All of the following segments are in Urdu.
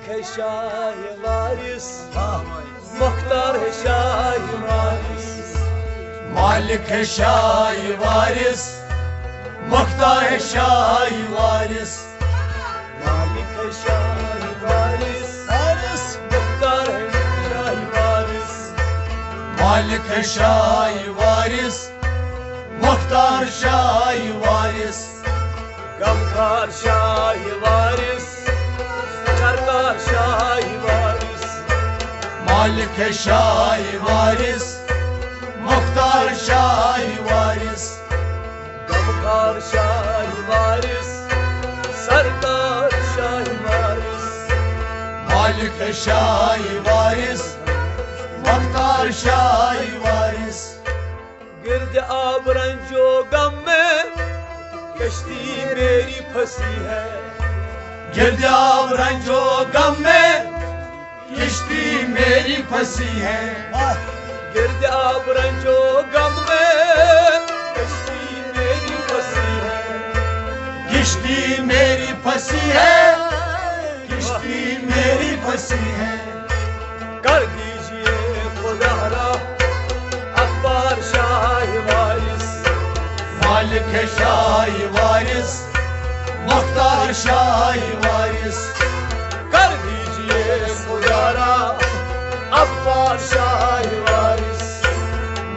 مالک ہے شاہ وارث مختار ہے شاہ وارث مالک ہے شاہ وارث مختار ہے شاہ وارث مالک ہے شاہ وارث مختار ہے شاہ وارث مالک ہے شاہ وارث مختار شاہ وارث غمخوار شاہ وارث سرکار شاہ وارث مالک ہے شاہ وارث مختار شاہ وارث غمخوار شاہ وارث سرکار شاہ وارث مالک ہے شاہ وارث مختار شاہ وارث گرد آب رنجو غم میں کشتی میری پھنسی ہے گرد آب رنجو غم میں کشتی میری پھنسی ہے گرد آب رنجو غم میں کشتی میری پھنسی ہے کشتی میری پھنسی ہے کشتی میری پھنسی ہے کر دیجئے خدا را اخبار شاہ وارث مالک ہے شاہ وارث مختار شاہ وارث کر دیجئے خدا را اخبار شاہ وارث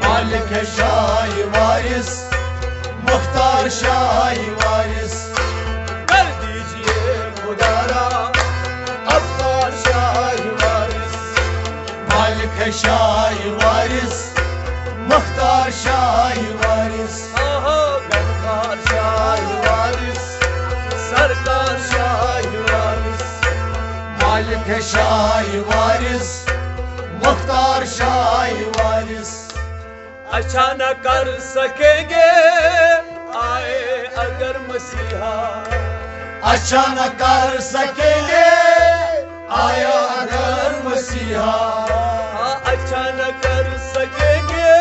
مالک ہے شاہ وارث مختار شاہ وارث کر دیجئے خدا را اخبار شاہ وارث مالک ہے شاہ وارث مختار شاہ وارث غمخوار شاہ وارث سرکار شاہ وارث مالک ہے شاہ وارث مختار شاہ وارث اچھا نہ کر سکیں گے آئے اگر مسیحا اچھا نہ کر سکیں گے آیا اگر مسیحا اچھا نہ کر سکیں گے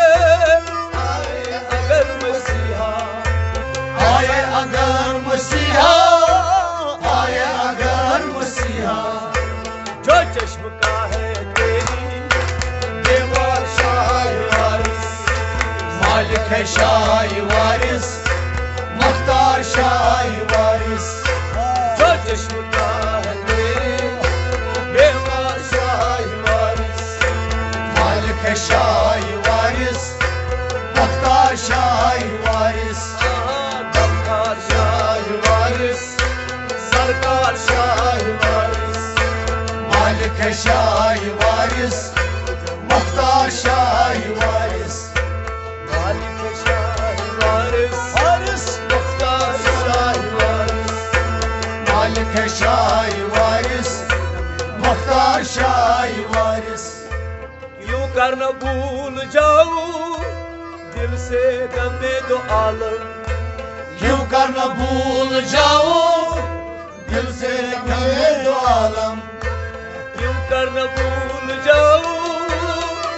آئے اگر مسیحا آئے اگر مسیحا آئے اگر مسیحا جو چشم کا ہے تیری دیوار شاہ وارث مالک ہے شاہ وارث مختار شاہ وارث جو چشم کا ہے تیری دیوار شاہ وارث مالک ہے شاہ وارث مختار شاہ وارث غمخوار شاہ وارث سرکار شاہ وارث مالک ہے شاہ وارث مختار شاہ وارث مالک ہے شاہ وارث مختار شاہ وارث مالک ہے شاہ وارث مختار شاہ وارث یوں کر نہ بھول جاؤں دل سے غمِ دو عالم کیوں کر نہ بھول جاؤ دل سے غمِ دو عالم یوں کر نہ بھول جاؤں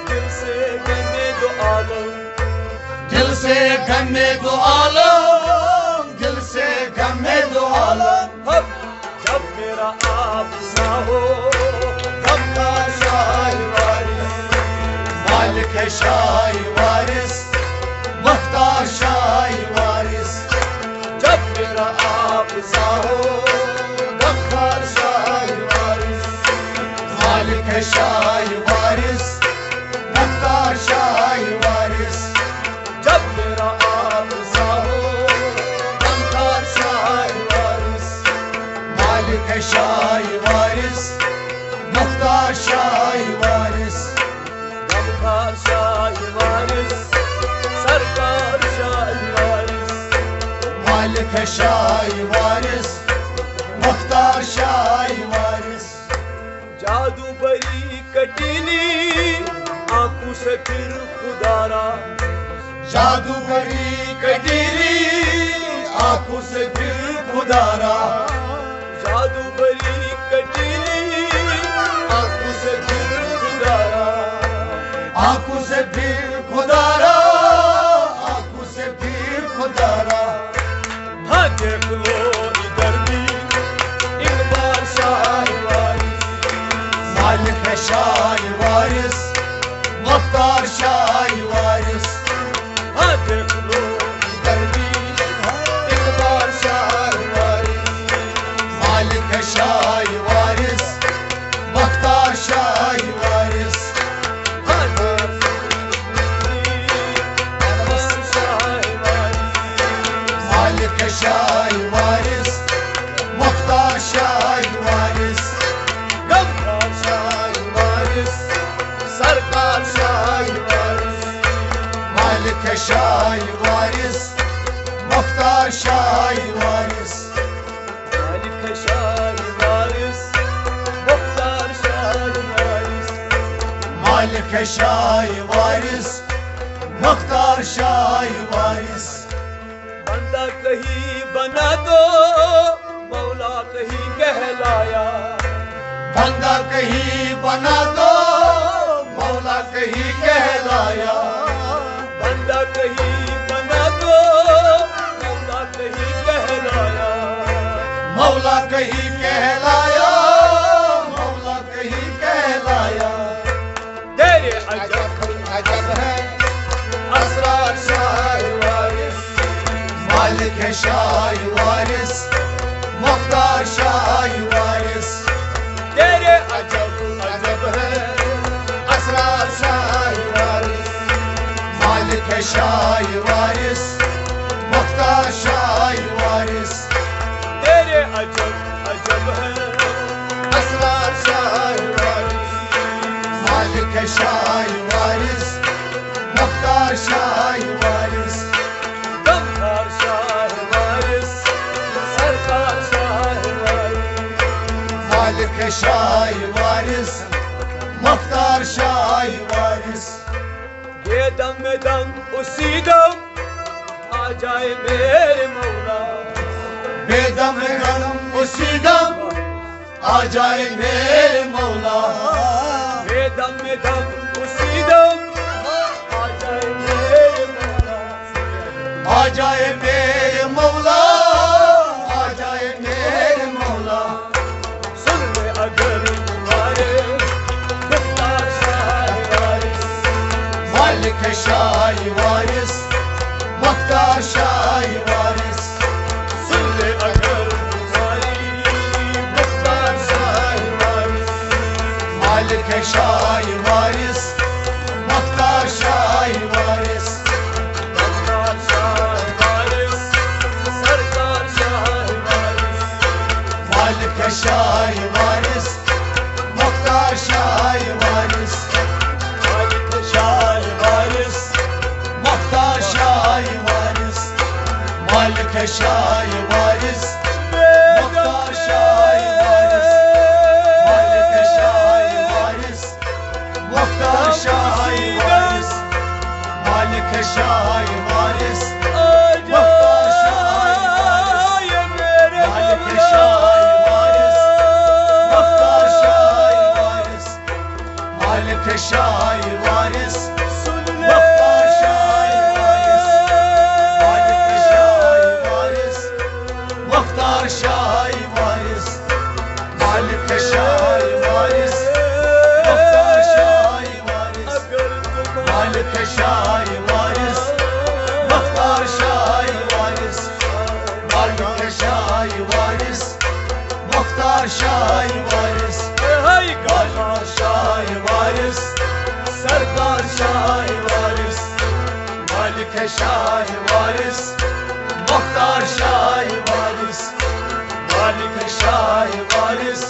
دل سے غمِ دو عالم دل سے غمِ دو عالم دل سے غمِ دو عالم اب جب میرا آپ سا ہو غمخوار شاہ وارث مالک ہے شاہ وارث مختار شاہ وارث جب میرا آپ سا ہو غمخوار شاہ وارث مالک ہے شاہ وارث مختار شاہ وارث جب میرا آپ سا ہو غمخوار شاہ وارث مالک ہے شاہ وارث مختار شاہ وارث غمخوار شاہ وارث سرکار شاہ وارث مالک ہے شاہ وارث مختار شاہ وارث جادو بری کٹیلی آنکھوں سے پھر خدا را جادوگری کٹیری آنکھوں سے پھر خدا را جادو بری کٹیلی آنکھوں سے پھر خدا را آنکھوں سے پھر خدا را آنکھوں سے پھر خدا را ہاں دیکھ لو ادھر بھی ایک بار شاہ وارث وارث مختار شاہ وارث مالک شاہ وارث مختار شاہ وارث مالک شاہ وارث مختار شاہ وارث بندہ کہیں بنا دو مولا کہیں کہلایا بندہ کہیں بنا دو مولا کہیں کہلایا بندہ کہیں بنا دو مولا کہیں کہلایا مولا کہیں کہلایا مولا کہیں کہلایا تیرے عجب عجب ہے اسرار شاہ وارث مالک شاہ وارث مختار شاہ وارث تیرے عجب عجب ہے اسرار شاہ وارث مالک شاہ وارث مختار شاہ وارث تیرے عجب عجب ہے اسرار شاہ وارث مالک شاہ وارث مختار شاہ وارث دمدار شاہ وارث سرکار شاہ وارث مالک شاہ وارث مختار شاہ وارث یہ دم میں دم اسی دم آ جائے میرے مولا بے دم غم اسی دم آ جائے میرے مولا یہ دم میں دم اسی دم آ جائے میرے مولا آ جائے میرے مولا آ جائے میرے مولا سن لے اگر تمہارے مختار شاہ وارث مالک شاہ وارث مختار شاہ وارث سن لے اگر تمہاری مختار شاہ وارث مالک شاہ وارث مختار شاہ وارث مختار شاہ وارث سرکار شاہ وارث مالک شاہ وارث مختار شاہ وارث مالک شاہ وارث مختار شاہ وارث مالک شاہ وارث مختار شاہ وارث مالک شاہ وارث مختار شاہ وارث مالک شاہ وارث مختار شاہ وارث مالک شاہ وارث مختار شاہ وارث مالک شاہ وارث مختار شاہ وارث مالک شاہ وارث مختار شاہ وارث مالک شاہ وارث مختار شاہ وارث مالک شاہ وارث مختار شاہ وارث مالک شاہ وارث مختار شاہ وارث مختار شاہ وارث سرکار شاہ وارث مالک شاہ وارث مختار شاہ وارث مالک شاہ وارث